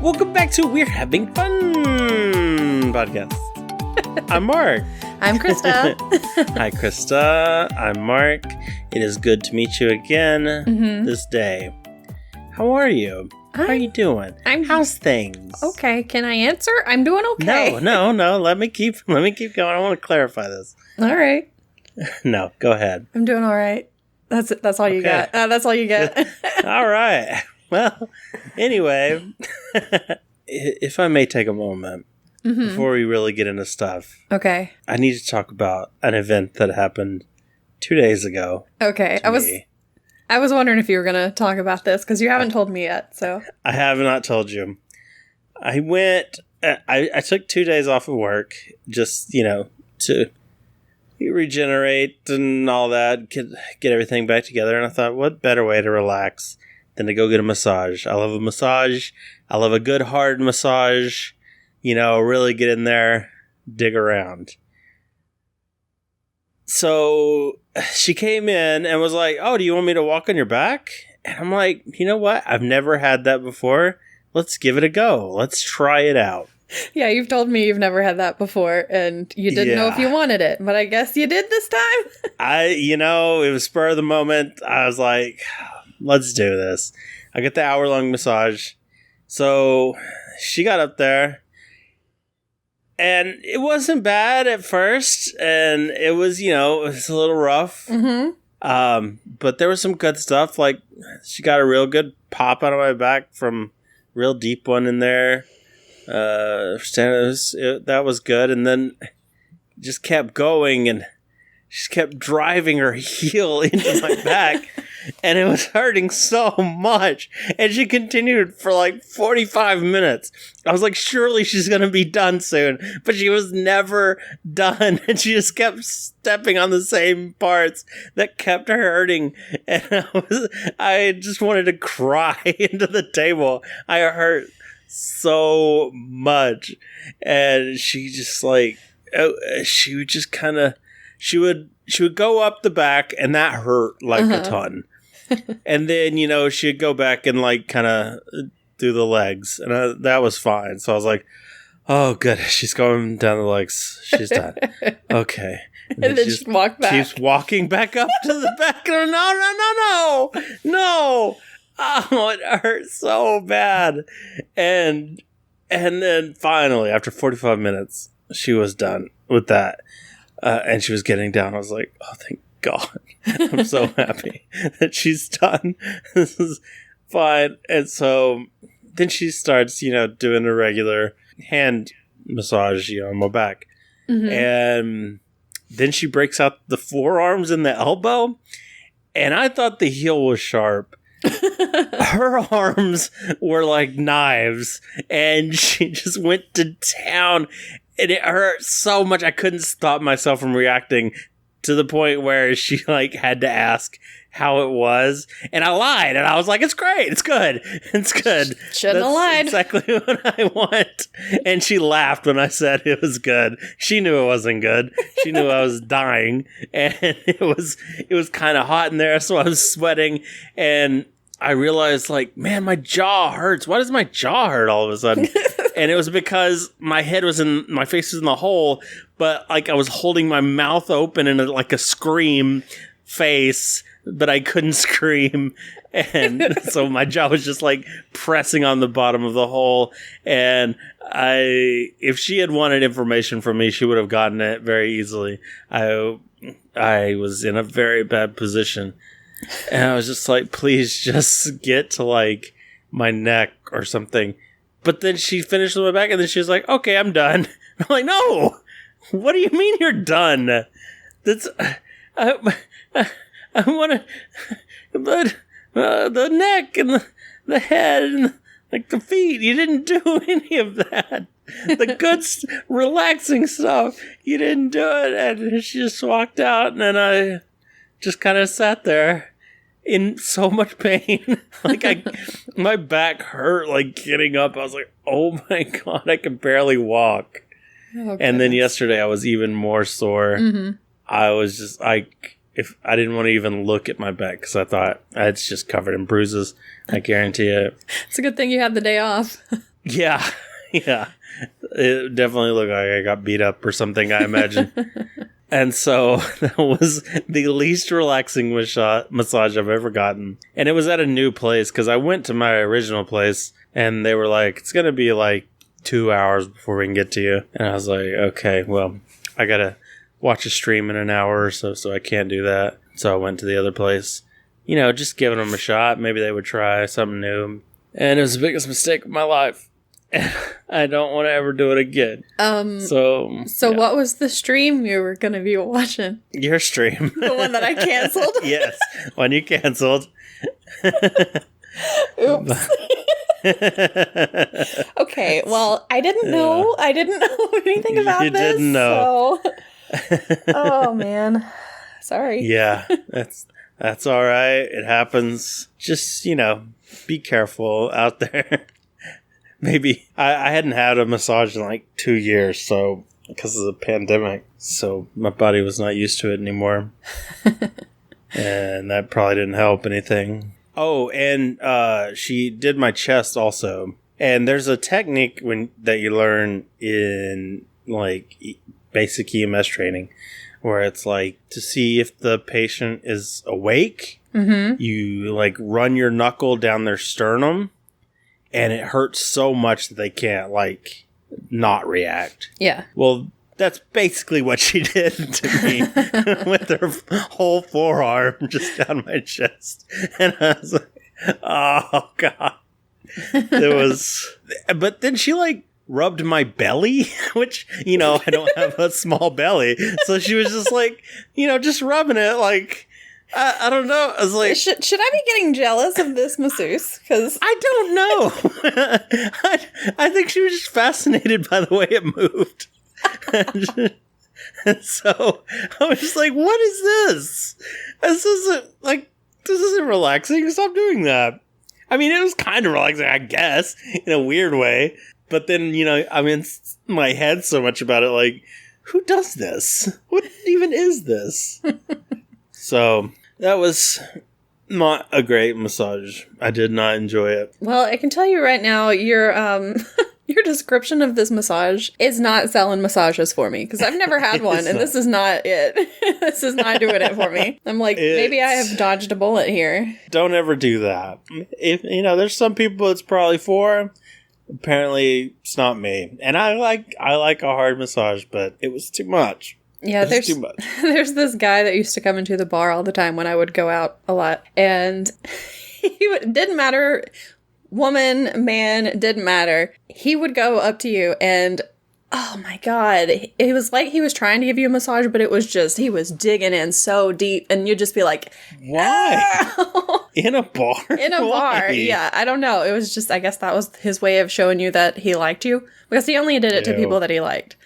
Welcome back to We're Having Fun podcast. I'm Mark. I'm Krista. Hi, Krista. I'm Mark. It is good to meet you again this day. How are you? How are you doing? How's things? Okay, can I answer? I'm doing okay. No. Let me keep going. I want to clarify this. All right. No, go ahead. I'm doing all right. That's all you got. That's all you get. All right. Well, anyway, if I may take a moment before we really get into stuff. Okay. I need to talk about an event that happened 2 days ago. Okay. I was wondering if you were going to talk about this because you haven't told me yet. So I have not told you. I took 2 days off of work just, to regenerate and all that, get everything back together. And I thought, what better way to relax than to go get a massage? I love a massage. I love a good hard massage. Really get in there, dig around. So she came in and was like, oh, do you want me to walk on your back? And I'm like, you know what? I've never had that before. Let's give it a go. Let's try it out. Yeah, you've told me you've never had that before and you didn't know if you wanted it, but I guess you did this time. It was spur of the moment. I was like, let's do this. I get the hour-long massage. So she got up there. And it wasn't bad at first, and it was, it was a little rough. But there was some good stuff. Like, she got a real good pop out of my back from real deep one in there. That was good. And then just kept going, and she kept driving her heel into my back. And it was hurting so much. And she continued for like 45 minutes. I was like, surely she's going to be done soon. But she was never done. And she just kept stepping on the same parts that kept her hurting. And I just wanted to cry into the table. I hurt so much. And she just she would just kind of, she would go up the back and that hurt like a ton. And then, she'd go back and kind of do the legs. And that was fine. So I was like, oh, good. She's going down the legs. She's done. Okay. And then she just walk back. Keeps walking back up to the back. No. Oh, it hurts so bad. And then finally, after 45 minutes, she was done with that. And she was getting down. I was like, oh, thank God. I'm so happy that she's done. This is fine. And so then she starts, doing a regular hand massage, on my back. And then she breaks out the forearms and the elbow. And I thought the heel was sharp. Her arms were like knives. And she just went to town. And it hurt so much I couldn't stop myself from reacting, to the point where she had to ask how it was. And I lied. And I was like, it's great. It's good. It's good. Shouldn't have lied. Exactly what I want. And she laughed when I said it was good. She knew it wasn't good. She knew I was dying. And it was kind of hot in there. So I was sweating. And I realized, man, my jaw hurts. Why does my jaw hurt all of a sudden? And it was because my face was in the hole, but I was holding my mouth open in a scream face, but I couldn't scream. And so my jaw was just pressing on the bottom of the hole. And if she had wanted information from me, she would have gotten it very easily. I was in a very bad position. And I was just like, please just get to my neck or something. But then she finished with my back and then she was like, okay, I'm done. I'm like, no, what do you mean you're done? That's, I want to, but the neck and the head and the feet, you didn't do any of that. The good, relaxing stuff, you didn't do it. And she just walked out and then I just kind of sat there in so much pain. My back hurt, getting up. I was like, oh my God, I can barely walk. Oh, and then yesterday I was even more sore. I was just, if I didn't want to even look at my back because I thought it's just covered in bruises. I guarantee it. It's a good thing you had the day off. Yeah. Yeah. It definitely looked like I got beat up or something, I imagine. And so that was the least relaxing massage I've ever gotten. And it was at a new place because I went to my original place and they were like, it's going to be like 2 hours before we can get to you. And I was like, okay, well, I got to watch a stream in an hour or so I can't do that. So I went to the other place, just giving them a shot. Maybe they would try something new. And it was the biggest mistake of my life. I don't want to ever do it again. So yeah. What was the stream you were going to be watching? Your stream. The one that I canceled? Yes, one you canceled. Oops. Okay, well, I didn't know. I didn't know anything about this. You didn't know. So. Oh, man. Sorry. Yeah, that's all right. It happens. Just, be careful out there. Maybe I hadn't had a massage in like 2 years, so because of the pandemic, so my body was not used to it anymore, and that probably didn't help anything. Oh, and she did my chest also, and there's a technique that you learn in like basic EMS training, where it's like to see if the patient is awake. Mm-hmm. You like run your knuckle down their sternum. And it hurts so much that they can't, like, not react. Yeah. Well, that's basically what she did to me with her whole forearm just down my chest. And I was like, oh, God. It was... But then she, like, rubbed my belly, which, I don't have a small belly. So she was just, like, just rubbing it, like... I don't know. I was like, should I be getting jealous of this masseuse? Because I don't know. I think she was just fascinated by the way it moved. And so I was just like, what is this? This isn't relaxing. Stop doing that. I mean, it was kind of relaxing, I guess, in a weird way. But then, I'm in my head so much about it, like, who does this? What even is this? So that was not a great massage. I did not enjoy it. Well, I can tell you right now, your your description of this massage is not selling massages for me because I've never had one, and this is not it. This is not doing it for me. I'm like, maybe I have dodged a bullet here. Don't ever do that. If there's some people it's probably for. Apparently, it's not me. And I like a hard massage, but it was too much. Yeah, there's this guy that used to come into the bar all the time when I would go out a lot. And it didn't matter, woman, man, didn't matter. He would go up to you and, oh my God, it was like he was trying to give you a massage, but it was just, he was digging in so deep and you'd just be like, why? In a bar? In a bar, yeah. I don't know. It was just, I guess that was his way of showing you that he liked you. Because he only did it to people that he liked.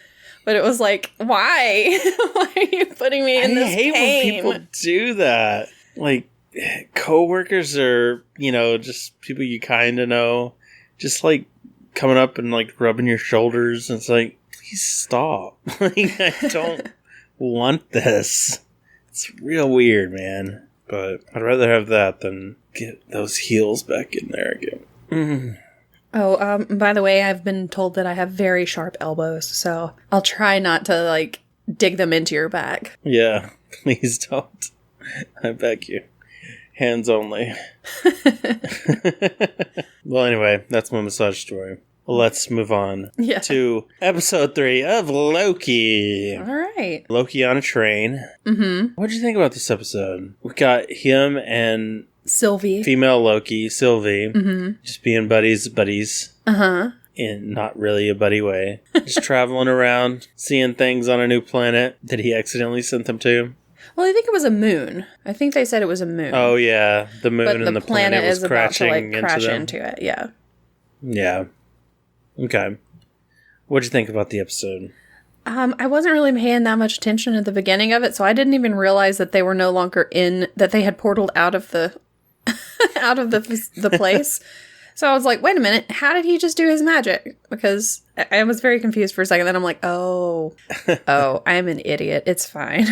But it was like, why? Why are you putting me in this pain? I hate when people do that. Like, coworkers or, just people you kind of know, just, like, coming up and, like, rubbing your shoulders. And it's like, please stop. Like, I don't want this. It's real weird, man. But I'd rather have that than get those heels back in there again. Mm. Oh, by the way, I've been told that I have very sharp elbows, so I'll try not to, like, dig them into your back. Yeah, please don't. I beg you. Hands only. Well, anyway, that's my massage story. Let's move on to episode 3 of Loki. All right. Loki on a train. Mm-hmm. What did you think about this episode? We got him and... Sylvie. Female Loki, Sylvie. Mm-hmm. Just being buddies. Uh-huh. In not really a buddy way. Just traveling around, seeing things on a new planet that he accidentally sent them to. Well, I think it was a moon. I think they said it was a moon. Oh, yeah. The moon and the planet was crashing about to, like, crash into it. Yeah. Yeah. Okay. What'd you think about the episode? I wasn't really paying that much attention at the beginning of it, so I didn't even realize that they were no longer that they had portaled out of the the place. So I was like, wait a minute, how did he just do his magic? Because I was very confused for a second. Then I'm like, oh, I'm an idiot. It's fine.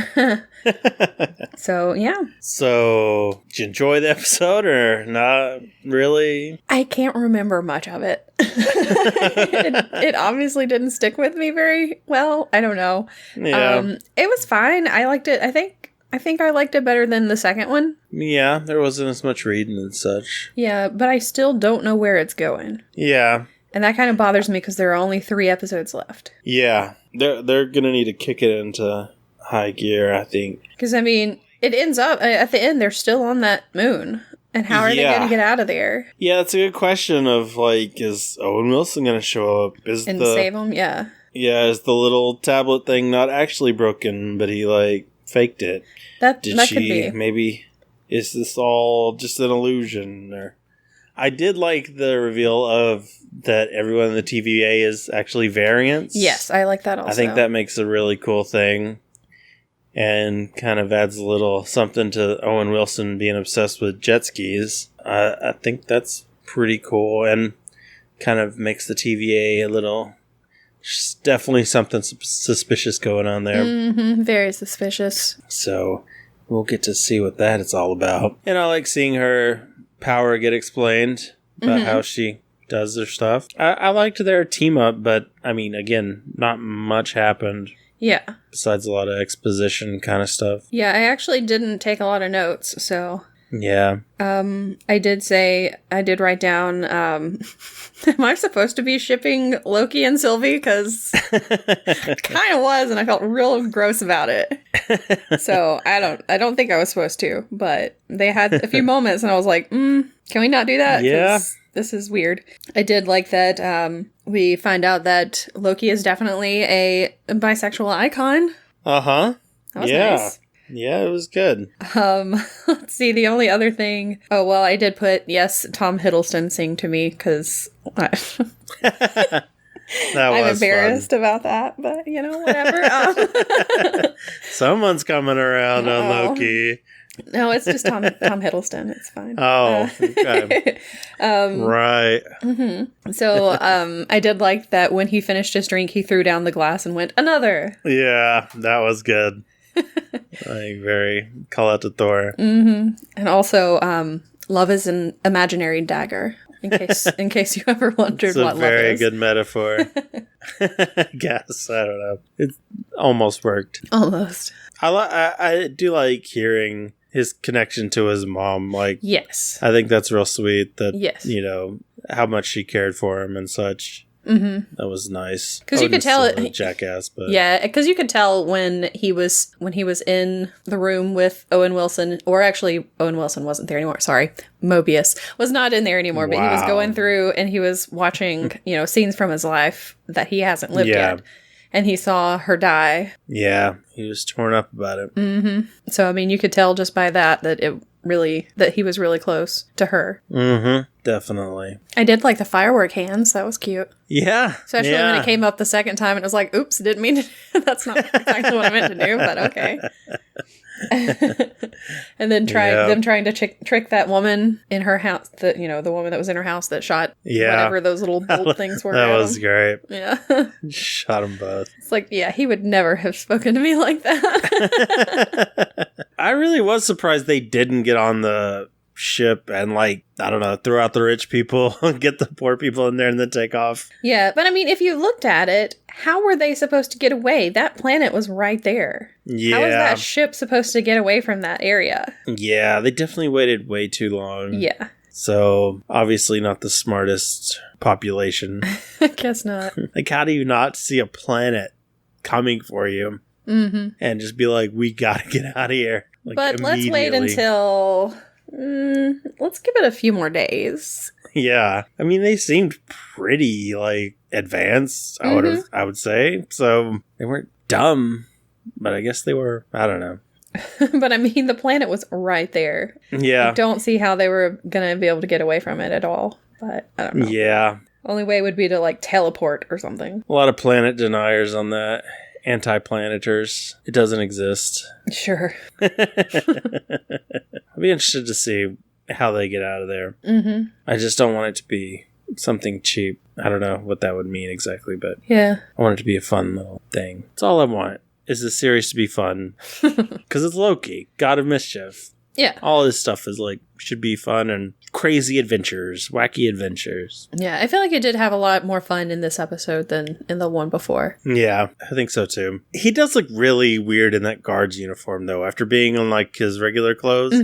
So, yeah. So, did you enjoy the episode or not really? I can't remember much of it. It obviously didn't stick with me very well. I don't know. Yeah. It was fine. I liked it. I think I liked it better than the second one. Yeah, there wasn't as much reading and such. Yeah, but I still don't know where it's going. Yeah. And that kind of bothers me because there are only 3 episodes left. Yeah. They're going to need to kick it into high gear, I think. Because, I mean, it ends up, at the end, they're still on that moon. And how are they going to get out of there? Yeah, that's a good question of, like, is Owen Wilson going to show up? And save them? Yeah. Yeah, is the little tablet thing not actually broken, but he, like, faked it? That Did could she, be. maybe, is this all just an illusion? Or I did like the reveal of that everyone in the TVA is actually variants. Yes, I like that also. I think that makes a really cool thing. And kind of adds a little something to Owen Wilson being obsessed with jet skis. I think that's pretty cool and kind of makes the TVA a little... definitely something suspicious going on there. Mm-hmm, very suspicious. So we'll get to see what that is all about. And I like seeing her power get explained about how she does her stuff. I liked their team up, but I mean, again, not much happened. Yeah. Besides a lot of exposition kind of stuff. Yeah, I actually didn't take a lot of notes, so... Yeah. I did write down, am I supposed to be shipping Loki and Sylvie? Because I kind of was, and I felt real gross about it. So, I don't think I was supposed to, but they had a few moments, and I was like, can we not do that? Yeah. This is weird. I did like that, we find out that Loki is definitely a bisexual icon. Uh-huh. That was nice. Yeah, it was good. Let's see, the only other thing... Oh, well, I did put, yes, Tom Hiddleston sing to me, because I'm embarrassed about that, but, whatever. Someone's coming around on Loki. No, it's just Tom Hiddleston. It's fine. Oh, okay. Right. Mm-hmm. So, I did like that when he finished his drink, he threw down the glass and went, another! Yeah, that was good. Like, very call out to Thor. Mm-hmm. And also, love is an imaginary dagger. In case you ever wondered what love is. It's a very good metaphor. I guess. I don't know. It almost worked. Almost. I do like hearing his connection to his mom. Like, yes. I think that's real sweet that, yes. How much she cared for him and such. Mm-hmm. That was nice. Because you could tell it, jackass, but yeah, because you could tell when he was in the room with Owen Wilson, or actually Owen Wilson wasn't there anymore. Sorry, Mobius was not in there anymore, but he was going through and he was watching, scenes from his life that he hasn't lived yet, and he saw her die. Yeah, he was torn up about it. Mm-hmm. So I mean, you could tell just by that he was really close to her. Mm-hmm. Definitely. I did like the firework hands. That was cute. Yeah. Especially when it came up the second time and it was like, oops, didn't mean to. That's not exactly what I meant to do, but okay. And then trying to trick that woman in her house, the woman that was in her house that shot whatever those little bolt things were. That was great. Yeah. Shot them both. It's like, yeah, he would never have spoken to me like that. I really was surprised they didn't get on the ship and, like, I don't know, throw out the rich people, get the poor people in there and then take off. Yeah, but I mean, if you looked at it, how were they supposed to get away? That planet was right there. Yeah. How was that ship supposed to get away from that area? Yeah, they definitely waited way too long. Yeah. So, obviously not the smartest population. I guess not. Like, how do you not see a planet coming for you? Mm-hmm. And just be like, we gotta get out of here. Like, but let's wait until... let's give it a few more days. Yeah. I mean, they seemed pretty, like, advanced, I would say. So, they weren't dumb, but I guess they were, I don't know. But I mean, the planet was right there. Yeah. I don't see how they were going to be able to get away from it at all. But I don't know. Yeah. Only way would be to, like, teleport or something. A lot of planet deniers on that. Anti-planeters. It doesn't exist. Sure. I'd be interested to see how they get out of there. Mm-hmm. I just don't want it to be something cheap. I don't know what that would mean exactly, but Yeah. I want it to be a fun little thing. That's all I want, is the series to be fun. Because it's Loki, god of mischief. Yeah. All this stuff is like, should be fun and crazy adventures, wacky adventures. Yeah, I feel like it did have a lot more fun in this episode than in the one before. Yeah, I think so too. He does look really weird in that guard's uniform though. After being in like his regular clothes,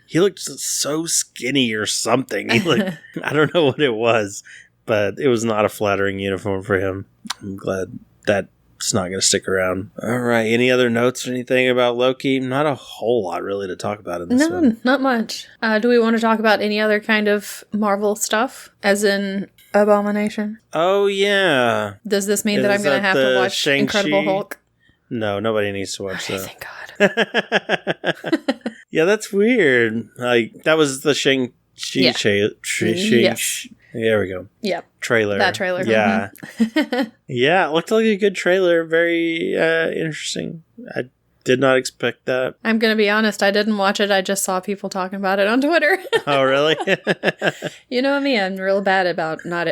he looked so skinny or something. He looked, I don't know what it was, but it was not a flattering uniform for him. I'm glad that it's not going to stick around. All right. Any other notes or anything about Loki? Not a whole lot really to talk about in this one. None, not much. Do we want to talk about any other kind of Marvel stuff? As in Abomination? Oh, yeah. Does this mean that I'm going to have to watch Shang-Chi? Incredible Hulk? No, nobody needs to watch Okay, that. thank God. Yeah, that's weird. Like, that was the Shang-Chi Yes. There we go. Yep. Trailer. That trailer. Yeah. Yeah, it looked like a good trailer. Very interesting. I did not expect that. I'm going to be honest, I didn't watch it. I just saw people talking about it on Twitter. Oh, really? You know me, I'm real bad about not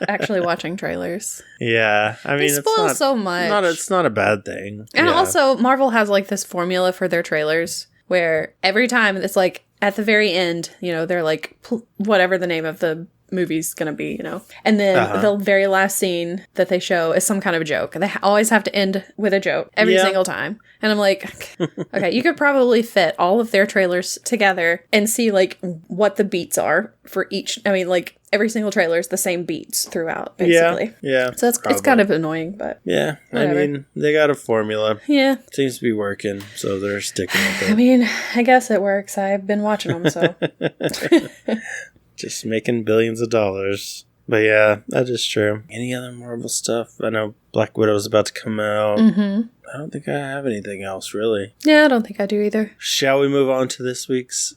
actually watching trailers. Yeah. I mean, They spoil so much. It's not a bad thing. And Yeah. also, Marvel has like this formula for their trailers where every time it's like at the very end, you know, they're like whatever the name of the movie's gonna be, you know, and then the very last scene that they show is some kind of a joke, and they always have to end with a joke every single time. And I'm like, okay, you could probably fit all of their trailers together and see like what the beats are for each. I mean, like every single trailer is the same beats throughout, basically. Yeah. So it's kind of annoying, but yeah. whatever. I mean, they got a formula. Yeah. Seems to be working, so they're sticking with it. I mean, I guess it works. I've been watching them, so. Just making billions of dollars. But yeah, that is true. Any other Marvel stuff? I know Black Widow's about to come out. I don't think I have anything else, really. Yeah, I don't think I do either. Shall we move on to this week's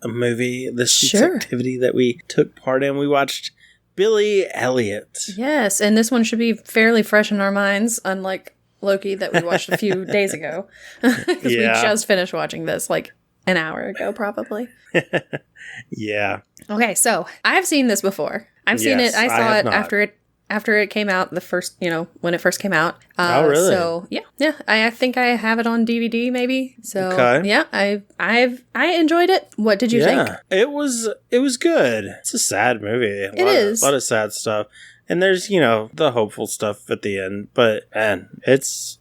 movie? This week's Sure. activity that we took part in? We watched Billy Elliot. Yes, and this one should be fairly fresh in our minds, unlike Loki that we watched a few days ago. Because we just finished watching this like an hour ago, probably. Yeah. Okay, so I've seen this before. I've seen it. I saw it not. after it came out, the first, you know, when it first came out. Oh, really? So yeah. I think I have it on DVD, maybe. So Okay. yeah, I enjoyed it. What did you think? It was good. It's a sad movie. It is. A lot of sad stuff. And there's, you know, the hopeful stuff at the end. But, man, there's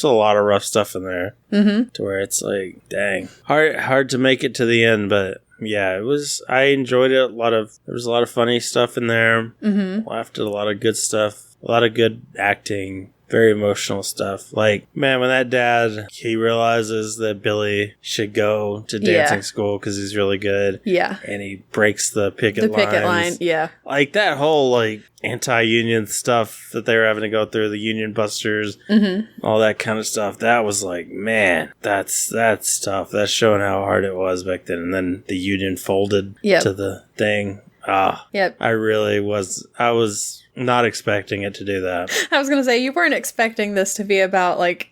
a lot of rough stuff in there. Mm-hmm. To where it's like, dang. Hard to make it to the end, but yeah, I enjoyed it. There was a lot of funny stuff in there. Mm-hmm. Laughed at a lot of good stuff. A lot of good acting. Very emotional stuff. Like, man, when that dad, he realizes that Billy should go to dancing school because he's really good. Yeah. And he breaks the picket line. Yeah. Like, that whole, like, anti-union stuff that they were having to go through, the union busters, all that kind of stuff. That was like, man, that's tough. That's showing how hard it was back then. And then the union folded to the thing. I was not expecting it to do that. I was going to say, you weren't expecting this to be about, like,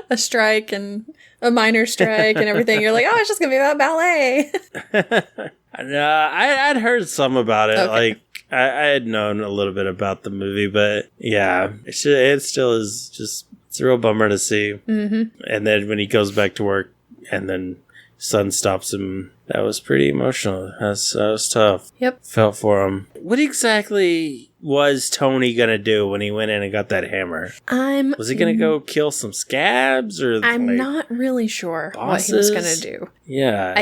a strike and a minor strike and everything. You're like, oh, it's just going to be about ballet. I'd heard some about it. Okay. Like, I had known a little bit about the movie, but yeah, it still is just, it's a real bummer to see. Mm-hmm. And then when he goes back to work and then son stops him, that was pretty emotional. That was tough. Yep. Felt for him. What exactly was Tony gonna do when he went in and got that hammer? Was he gonna go kill some scabs, or I'm not really sure bosses? What he was gonna do. Yeah.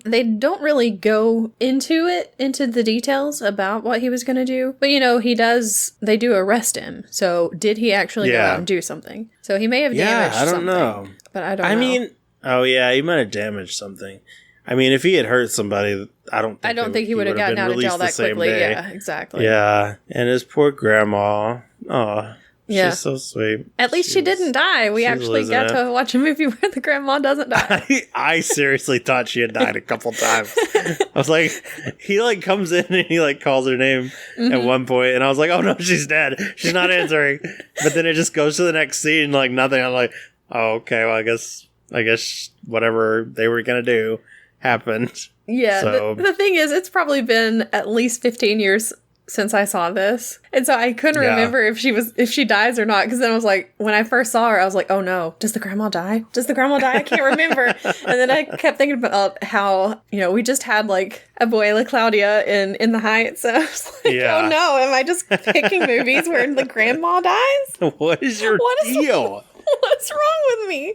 They don't really go into the details about what he was gonna do. But you know, they do arrest him. So did he actually go out and do something? So he may have damaged something. I don't know. But I don't know. I mean, oh yeah, he might have damaged something. I mean, if he had hurt somebody, I don't think he would have gotten out of jail that quickly. Yeah, exactly. Yeah, and his poor grandma. Oh, yeah. She's so sweet. At least she didn't die. We actually got to watch a movie where the grandma doesn't die. I seriously thought she had died a couple times. I was like, he like comes in and he like calls her name at one point, and I was like, oh no, she's dead. She's not answering. But then it just goes to the next scene, like nothing. I'm like, oh okay, well I guess whatever they were gonna do happened. Yeah, so. the thing is, it's probably been at least 15 years since I saw this. And so I couldn't remember if she dies or not. Because then I was like, when I first saw her, I was like, oh no, does the grandma die? Does the grandma die? I can't remember. And then I kept thinking about how, we just had like Abuela Claudia in the Heights. And I was like, oh no, am I just picking movies where the grandma dies? What is your deal? What's wrong with me?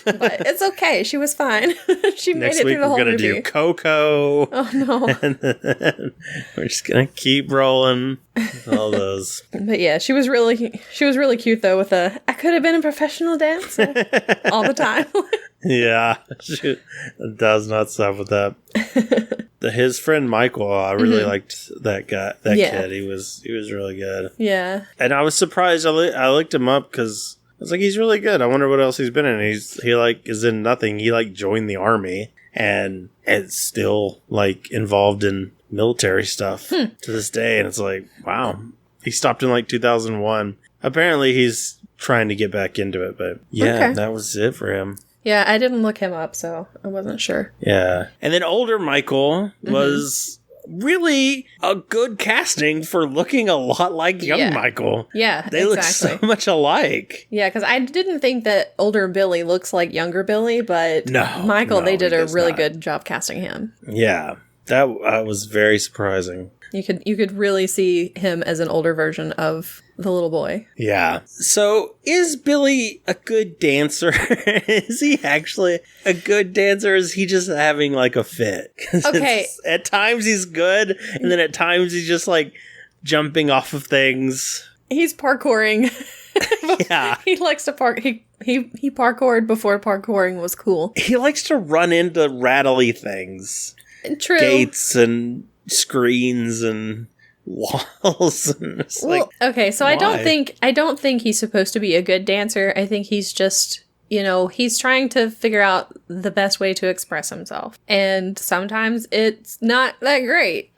But it's okay. She was fine. She made it through the whole movie. Next week we're going to do Coco. Oh, no. And then we're just going to keep rolling all those. But yeah, she was really cute, though, with I could have been a professional dancer all the time. Yeah. She does not stop with that. His friend Michael, I really liked that guy, kid. He was really good. Yeah. And I was surprised. I looked him up because I was like, he's really good. I wonder what else he's been in. He is in nothing. He joined the army and is still involved in military stuff to this day. And it's like, wow. He stopped in 2001. Apparently he's trying to get back into it, but that was it for him. Yeah, I didn't look him up, so I wasn't sure. Yeah. And then older Michael was really a good casting for looking a lot like young Michael. Yeah, they look so much alike. Yeah, because I didn't think that older Billy looks like younger Billy, but Michael, they did a really good job casting him. Yeah, that was very surprising. You could really see him as an older version of the little boy. Yeah. So is Billy a good dancer? Is he actually a good dancer? Or is he just having a fit? Okay. At times he's good, and then at times he's just jumping off of things. He's parkouring. Yeah. He likes to park. He parkoured before parkouring was cool. He likes to run into rattly things. True. Gates and screens and walls. And okay, so why? I don't think he's supposed to be a good dancer. I think he's just, he's trying to figure out the best way to express himself. And sometimes it's not that great.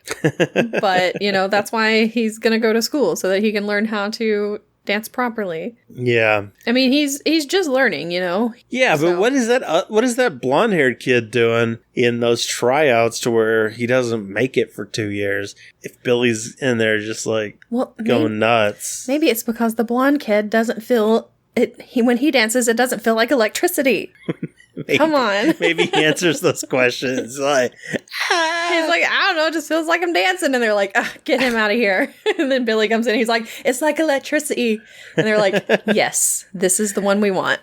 But, that's why he's going to go to school, so that he can learn how to dance properly. Yeah. I mean, he's just learning, Yeah, but what is that blonde-haired kid doing in those tryouts to where he doesn't make it for 2 years? If Billy's in there just going nuts. Maybe it's because the blonde kid doesn't feel it. When he dances, it doesn't feel like electricity. Come on. Maybe he answers those questions. He's like, I don't know, it just feels like I'm dancing. And they're like, get him out of here. And then Billy comes in, he's like, it's like electricity. And they're like, yes, this is the one we want.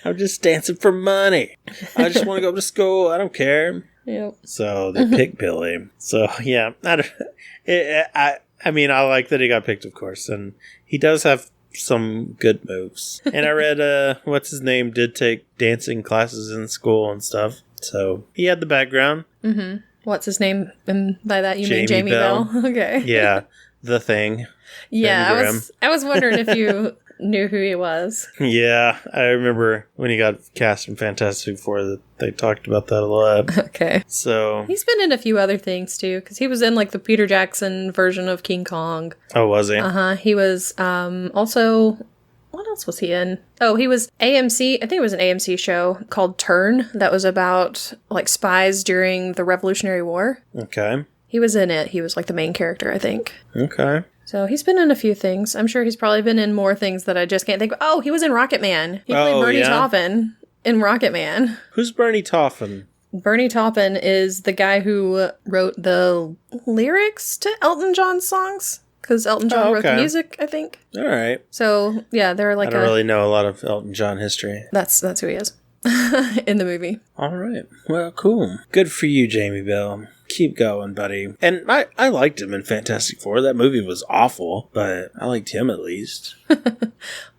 I'm just dancing for money. I just want to go to school. I don't care. Yep. So they picked Billy. So yeah, I mean, I like that he got picked, of course. And he does have some good moves. And I read what's his name did take dancing classes in school and stuff, so he had the background. What's his name? And by that you mean Jamie Bell? Okay. Yeah, the Thing. Yeah, I was wondering if you knew who he was. Yeah, I remember when he got cast in Fantastic Four that they talked about that a lot. Okay. So he's been in a few other things too, because he was in the Peter Jackson version of King Kong. Oh, was he? He was also, what else was he in? Oh, he was AMC. I think it was an AMC show called Turn that was about spies during the Revolutionary War. Okay. He was in it. He was the main character, I think. Okay. So he's been in a few things. I'm sure he's probably been in more things that I just can't think of. Oh, he was in Rocket Man. He played Bernie Taupin in Rocket Man. Who's Bernie Taupin? Bernie Taupin is the guy who wrote the lyrics to Elton John's songs. Because Elton John wrote the music, I think. All right. So, yeah, they're I don't really know a lot of Elton John history. That's who he is in the movie. All right. Well, cool. Good for you, Jamie Bell. Keep going, buddy. And I liked him in Fantastic Four. That movie was awful, but I liked him at least.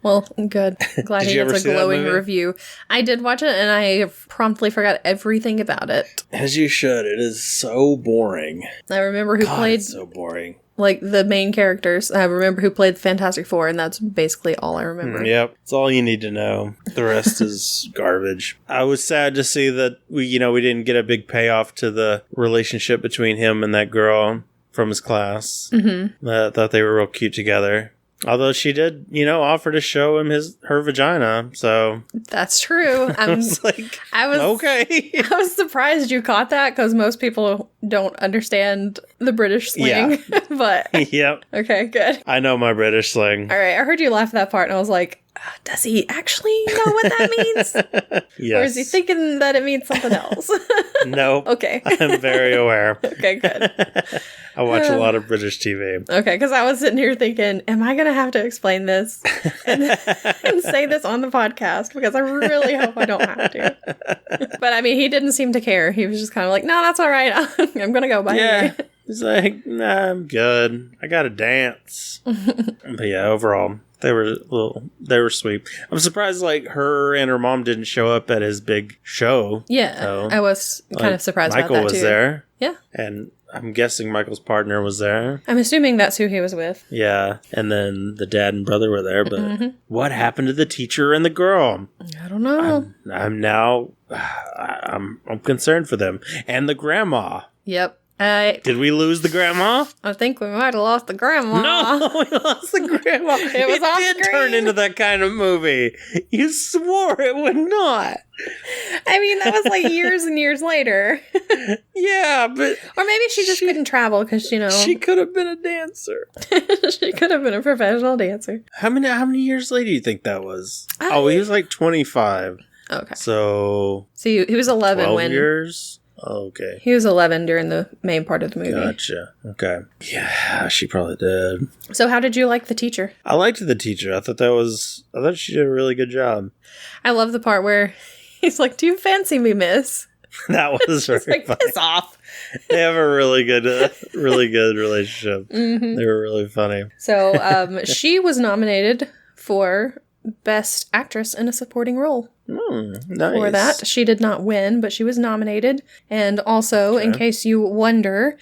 Well, good. Glad he gets a glowing review. I did watch it, and I promptly forgot everything about it. As you should. It is so boring. I remember who played... It's so boring. The main characters. I remember who played Fantastic Four, and that's basically all I remember. Yep. It's all you need to know. The rest is garbage. I was sad to see that we didn't get a big payoff to the relationship between him and that girl from his class. Mm-hmm. I thought they were real cute together. Although she did, offer to show him her vagina, so... That's true. I was like, okay. I was surprised you caught that, because most people don't understand the British slang. Yeah. But... Yep. Okay, good. I know my British slang. All right, I heard you laugh at that part, and I was like, does he actually know what that means? Yes. Or is he thinking that it means something else? Nope. Okay. I'm very aware. Okay, good. I watch a lot of British TV. Okay, because I was sitting here thinking, am I going to have to explain this and say this on the podcast? Because I really hope I don't have to. But I mean, he didn't seem to care. He was just kind of like, no, that's all right. I'm going to go by here. He's like, nah, I'm good. I got to dance. But yeah, overall, they were sweet. I'm surprised her and her mom didn't show up at his big show. Yeah, so, I was kind of surprised about that too. Michael was there. Yeah. And I'm guessing Michael's partner was there. I'm assuming that's who he was with. Yeah, and then the dad and brother were there, but what happened to the teacher and the girl? I don't know. I'm concerned for them. And the grandma. Yep. Did we lose the grandma? I think we might have lost the grandma. No, we lost the grandma. It was on did screen. Turn into that kind of movie. You swore it would not. I mean, that was years and years later. Yeah, but... Or maybe she just couldn't travel because, She could have been a dancer. She could have been a professional dancer. How many years later do you think that was? He was 25. Okay. So... See, he was 11 12 when... years? Oh, okay. He was 11 during the main part of the movie. Gotcha. Okay. Yeah, she probably did. So how did you like the teacher? I liked the teacher. I thought she did a really good job. I love the part where he's like, do you fancy me, miss? That was very funny. Piss off. They have a really good relationship. Mm-hmm. They were really funny. So she was nominated for Best Actress in a Supporting Role. Nice. For that. She did not win, but she was nominated. And also, in case you wonder,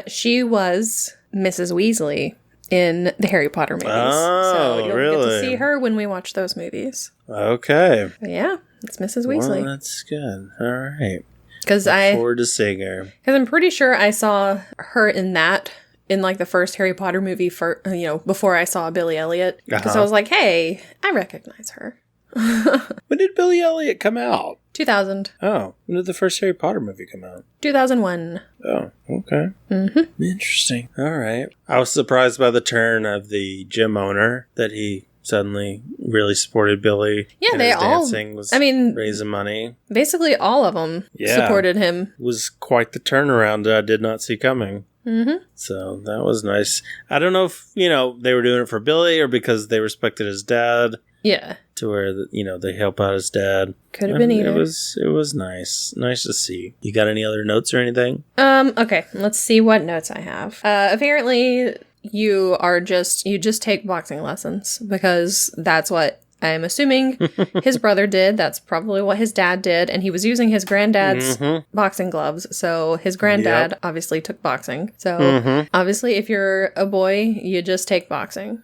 she was Mrs. Weasley in the Harry Potter movies. Oh, so you'll really? get to see her when we watch those movies. Okay. But yeah, it's Mrs. Weasley. Well, that's good. All right. Because Look forward to seeing her. Because I'm pretty sure I saw her in that. In the first Harry Potter movie, before I saw Billy Elliot. Because I was like, hey, I recognize her. When did Billy Elliot come out? 2000. Oh, when did the first Harry Potter movie come out? 2001. Oh, okay. Mm-hmm. Interesting. All right. I was surprised by the turn of the gym owner that he suddenly really supported Billy. Yeah, they all... dancing was raising money. Basically all of them supported him. It was quite the turnaround that I did not see coming. Mm-hmm. So that was nice. I don't know if, they were doing it for Billy or because they respected his dad. Yeah. To where, they help out his dad. Could have been either. It was nice. Nice to see. You got any other notes or anything? Okay. Let's see what notes I have. Apparently you just take boxing lessons because that's what I'm assuming his brother did. That's probably what his dad did. And he was using his granddad's boxing gloves. So his granddad obviously took boxing. So obviously if you're a boy, you just take boxing.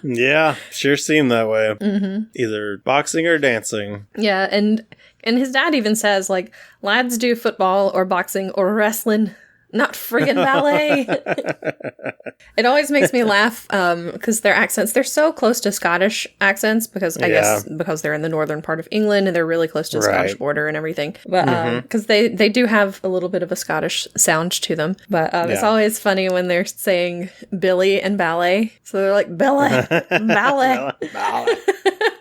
Yeah, sure seemed that way. Mm-hmm. Either boxing or dancing. Yeah, and his dad even says, lads do football or boxing or wrestling. Not friggin' ballet. It always makes me laugh because their accents, they're so close to Scottish accents because I guess because they're in the northern part of England and they're really close to the Scottish border and everything. But because they do have a little bit of a Scottish sound to them. But it's always funny when they're saying Billy and ballet. So they're like, ballet, ballet. Ballet.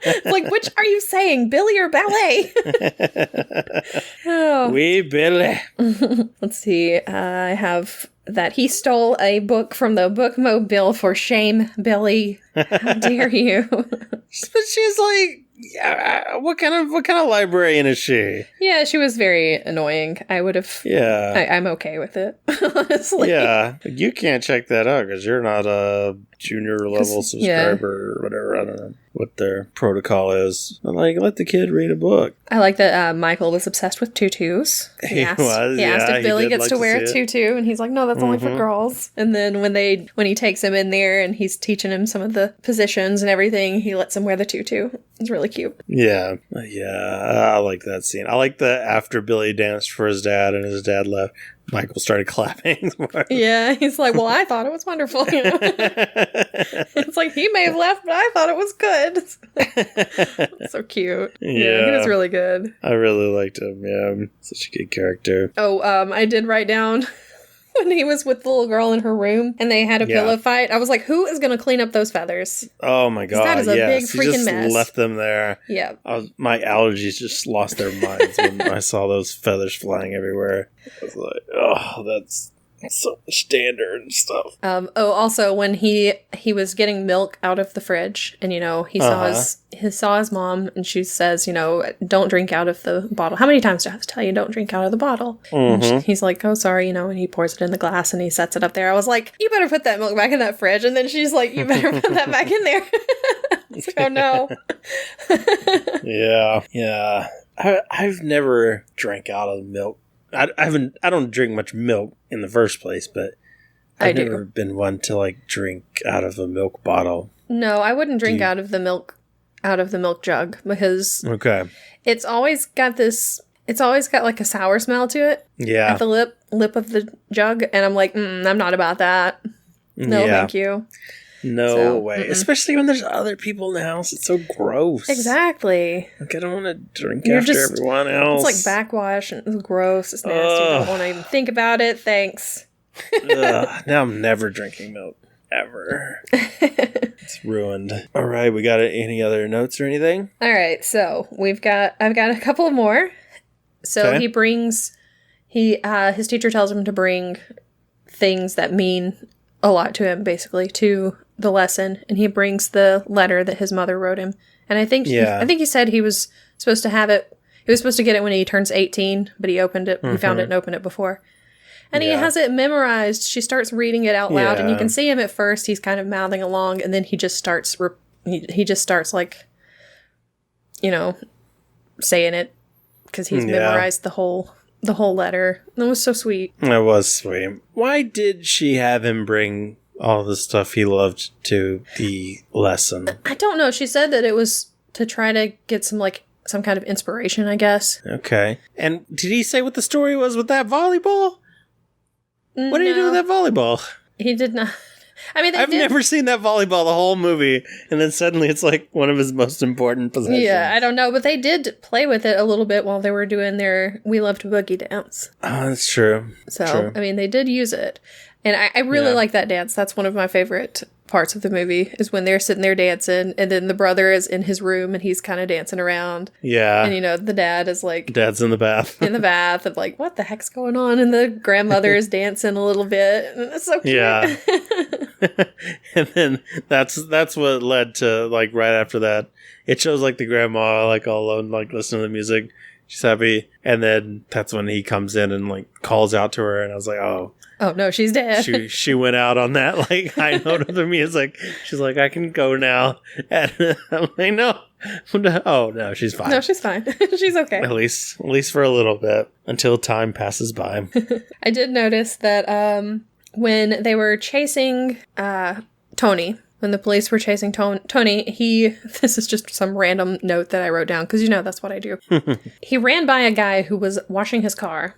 It's like, which are you saying, Billy or ballet? Oh. Oui, Billy. Let's see. I have that he stole a book from the bookmobile. For shame, Billy. How dare you? But she's like, what kind of librarian is she? Yeah, she was very annoying. I would have. Yeah. I'm okay with it, honestly. Yeah. You can't check that out because you're not a junior level subscriber or whatever. I don't know what their protocol is. But let the kid read a book. I like that Michael was obsessed with tutus. He asked if Billy gets to wear a tutu, and he's like, no, that's only for girls. And then when he takes him in there and he's teaching him some of the positions and everything, he lets him wear the tutu. It's really cute. Yeah. I like that scene. I like the after Billy danced for his dad and his dad left. Michael started clapping. Yeah, he's like, well, I thought it was wonderful. You know? It's like, he may have left, but I thought it was good. So cute. Yeah, he was really good. I really liked him. Yeah, such a good character. Oh, I did write down when he was with the little girl in her room and they had a pillow fight. I was like, who is going to clean up those feathers? Oh my god, that is a big freaking mess. Left them there. Yeah. My allergies just lost their minds when I saw those feathers flying everywhere. I was like, oh, that's so much dander and stuff. Also when he was getting milk out of the fridge and, you know, he saw his mom and she says, you know, don't drink out of the bottle. How many times do I have to tell you don't drink out of the bottle? And he's like, oh, sorry, you know, and he pours it in the glass and he sets it up there. I was like, you better put that milk back in that fridge. And then she's like, you better put that back in there. It's like, oh no. Yeah. I've never drank out of milk. I don't drink much milk in the first place, but I've never been one to like drink out of a milk bottle. No, I wouldn't drink out of the milk jug because it's always got like a sour smell to it. Yeah. At the lip of the jug, and I'm like, I'm not about that. No, thank you. No way. Especially when there's other people in the house. It's so gross. Exactly. Like, I don't want to drink after everyone else. It's like backwash and it's gross. It's nasty. I don't want to even think about it. Thanks. Now I'm never drinking milk. Ever. It's ruined. All right. We got any other notes or anything? All right. So I've got a couple more. So he brings, his teacher tells him to bring things that mean a lot to him, basically, to the lesson, and he brings the letter that his mother wrote him. And I think he said he was supposed to have it. He was supposed to get it when he turns 18, but he opened it. He found it and opened it before. And he has it memorized. She starts reading it out loud, and you can see him at first. He's kind of mouthing along, and then he just starts. He just starts like, you know, saying it because he's memorized the whole letter. It was so sweet. It was sweet. Why did she have him bring all the stuff he loved to the lesson? I don't know. She said that it was to try to get some kind of inspiration, I guess. Okay. And did he say what the story was with that volleyball? What did he do with that volleyball? He did not. I mean, I've never seen that volleyball the whole movie, and then suddenly it's like one of his most important possessions. Yeah, I don't know, but they did play with it a little bit while they were doing their We Love to Boogie dance. Oh, that's true. So, true. I mean, they did use it. And I really like that dance. That's one of my favorite parts of the movie, is when they're sitting there dancing, and then the brother is in his room, and he's kind of dancing around. Yeah. And, you know, the dad is like... Dad's in the bath. In the bath, and like, what the heck's going on? And the grandmother is dancing a little bit. And it's so cute. Yeah. And then that's what led to, like, right after that, it shows, like, the grandma, like, all alone, like, listening to the music. She's happy. And then that's when he comes in and, like, calls out to her, and I was like, oh... Oh, no, she's dead. She went out on that, like, high note of the music. She's like, I can go now. And I'm like, no. Oh, no, she's fine. No, she's fine. She's okay. At least for a little bit, until time passes by. I did notice that when they were chasing Tony, when the police were chasing Tony, this is just some random note that I wrote down, because, you know, that's what I do. He ran by a guy who was washing his car.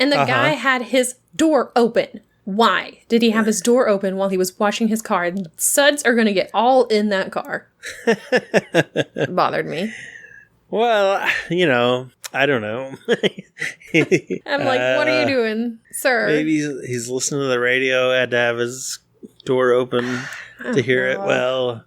And the guy had his door open. Why did he have his door open while he was washing his car? Suds are going to get all in that car. It bothered me. Well, you know, I don't know. I'm like, what are you doing, sir? Maybe he's listening to the radio, had to have his door open to hear it well.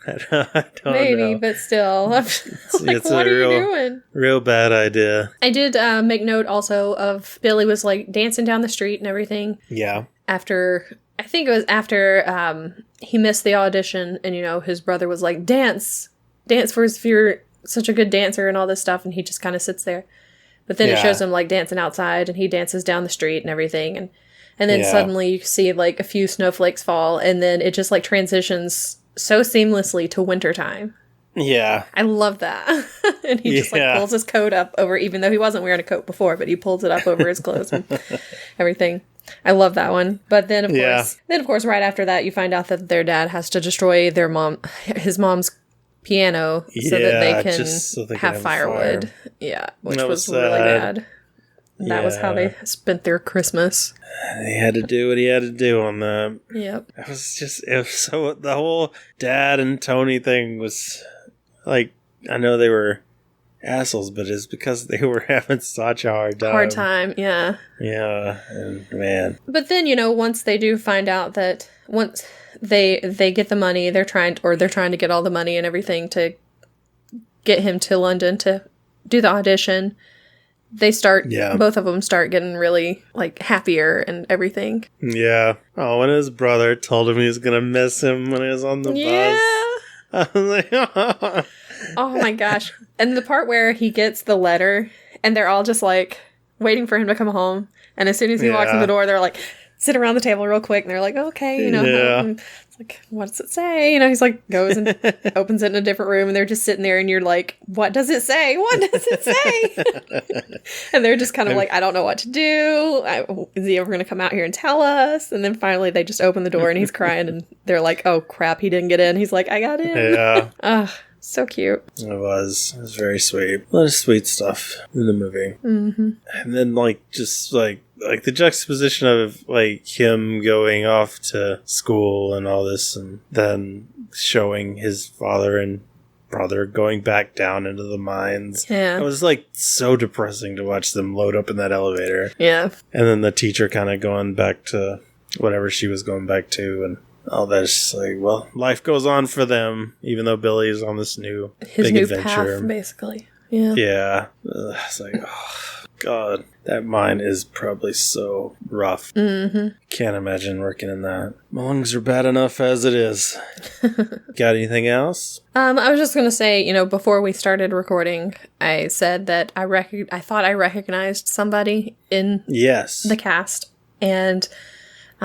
I don't Maybe, know. but still. Like, it's what are you doing? Real bad idea. I did make note also of Billy was like dancing down the street and everything. Yeah. I think it was after he missed the audition, and, you know, his brother was like, dance for if you're such a good dancer and all this stuff, and he just kind of sits there. But then it shows him like dancing outside, and he dances down the street and everything, and then suddenly you see like a few snowflakes fall, and then it just like transitions so seamlessly to wintertime. Yeah. I love that. And he just like pulls his coat up over, even though he wasn't wearing a coat before, but he pulls it up over his clothes and everything. I love that one. But then of course, right after that, you find out that their dad has to destroy his mom's piano so that they can have firewood. Yeah. Which was really bad. That was how they spent their Christmas. He had to do what he had to do on that. Yep. It was so, the whole Dad and Tony thing was, like, I know they were assholes, but it's because they were having such a hard time. Yeah. Yeah, and man. But then, once they do find out that once they get the money, they're trying to get all the money and everything to get him to London to do the audition. Both of them start getting really, like, happier and everything. Yeah. Oh, when his brother told him he was going to miss him when he was on the bus. I was like, oh my gosh. And the part where he gets the letter and they're all just, like, waiting for him to come home. And as soon as he walks in the door, they're like, sit around the table real quick. And they're like, okay, It's like, what does it say? He's like, goes and opens it in a different room. And they're just sitting there and you're like, what does it say? What does it say? And they're just kind of like, I don't know what to do. Is he ever going to come out here and tell us? And then finally they just open the door and he's crying. And they're like, oh crap, he didn't get in. He's like, I got in. Yeah. So cute. It was very sweet. A lot of sweet stuff in the movie. Mm-hmm. And then, like, just, like the juxtaposition of, like, him going off to school and all this, and then showing his father and brother going back down into the mines. Yeah. It was, like, so depressing to watch them load up in that elevator. Yeah. And then the teacher kind of going back to whatever she was going back to, and all that's just like, well, life goes on for them, even though Billy's on this big adventure. Path, basically. Yeah. Yeah. It's like, oh, God, that mine is probably so rough. Mm-hmm. Can't imagine working in that. My lungs are bad enough as it is. Got anything else? I was just going to say, before we started recording, I said that I thought I recognized somebody in the cast. And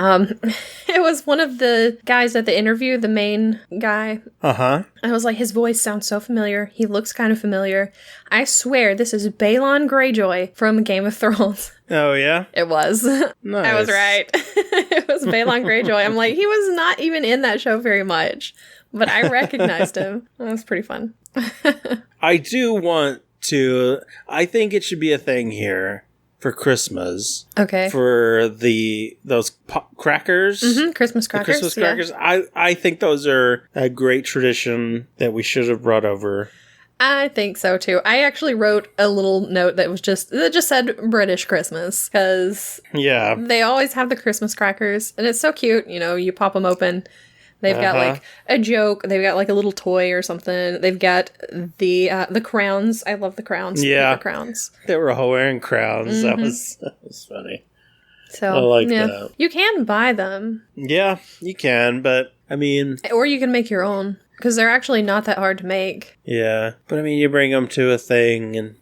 it was one of the guys at the interview, the main guy. Uh-huh. I was like, his voice sounds so familiar. He looks kind of familiar. I swear this is Balon Greyjoy from Game of Thrones. Oh, yeah? It was. Nice. I was right. It was Balon Greyjoy. I'm like, he was not even in that show very much, but I recognized him. That was pretty fun. I do want to, I think it should be a thing here for Christmas. Okay. For those crackers. Mm-hmm, Christmas crackers. The Christmas crackers. Yeah. I think those are a great tradition that we should have brought over. I think so too. I actually wrote a little note that just said British Christmas, because they always have the Christmas crackers and it's so cute. You pop them open. They've got like a joke. They've got like a little toy or something. They've got the crowns. I love the crowns. Yeah, the crowns. They were wearing crowns. Mm-hmm. That was funny. So I like that. You can buy them. Yeah, you can, but I mean, or you can make your own, because they're actually not that hard to make. Yeah, but I mean, you bring them to a thing, and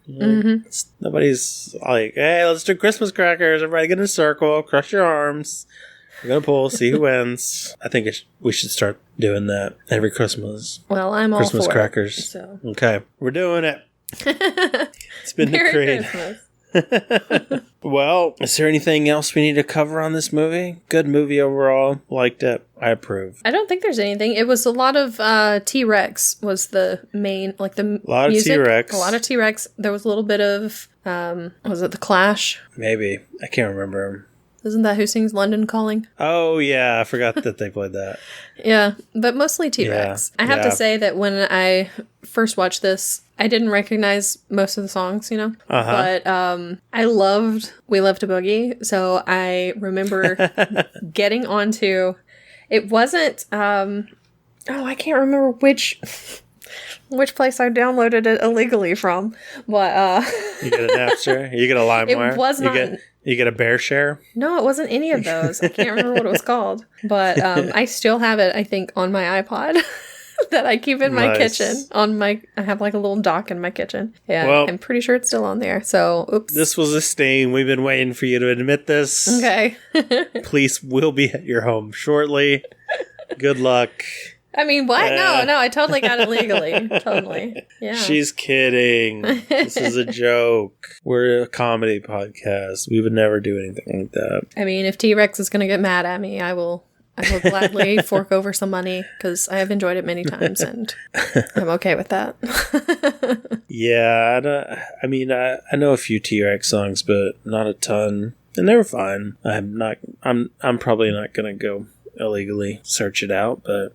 nobody's like, "Hey, let's do Christmas crackers! Everybody get in a circle, crush your arms." We're going to pull, see who wins. I think we should start doing that every Christmas. Well, I'm all Christmas for crackers. It, so. Okay, we're doing it. It's been Merry the creed. Well, is there anything else we need to cover on this movie? Good movie overall. Liked it. I approve. I don't think there's anything. It was a lot of T-Rex was the main, like the a lot music. Of T-Rex. A lot of T-Rex. There was a little bit of, was it The Clash? Maybe. I can't remember. Isn't that who sings London Calling? Oh, yeah. I forgot that they played that. Yeah, but mostly T-Rex. Yeah. I have to say that when I first watched this, I didn't recognize most of the songs, But I loved We Love to Boogie. So I remember getting onto... It wasn't... I can't remember which place I downloaded it illegally from. But... You get a Napster? You get a LimeWire? It was not... You get a Bear Share? No, it wasn't any of those. I can't remember what it was called. But I still have it, I think, on my iPod that I keep in my kitchen. I have like a little dock in my kitchen. Yeah, well, I'm pretty sure it's still on there. So, oops. This was a sting. We've been waiting for you to admit this. Okay. Police will be at your home shortly. Good luck. I mean, what? No, I totally got it legally. Totally. Yeah. She's kidding. This is a joke. We're a comedy podcast. We would never do anything like that. I mean, if T-Rex is going to get mad at me, I will I will gladly fork over some money because I have enjoyed it many times and I'm okay with that. Yeah, I know a few T-Rex songs, but not a ton. And they were fine. I'm probably not gonna go illegally search it out, but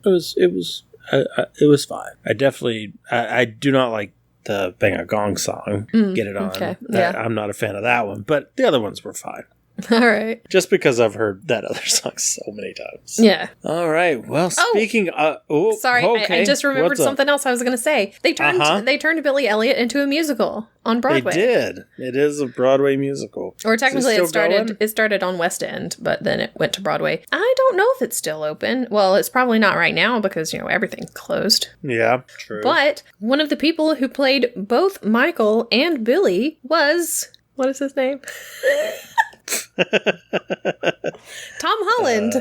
it was fine. I do not like the Bang a Gong song. Get It On. Okay. Yeah. I'm not a fan of that one, but the other ones were fine. All right. Just because I've heard that other song so many times. Yeah. All right. Well, speaking sorry, okay. I just remembered What's up? Something else I was going to say. They turned Billy Elliot into a musical on Broadway. They did. It is a Broadway musical. Or technically Is it it started on West End, but then it went to Broadway. I don't know if it's still open. Well, it's probably not right now because, everything's closed. Yeah, true. But one of the people who played both Michael and Billy was, what is his name? Tom Holland.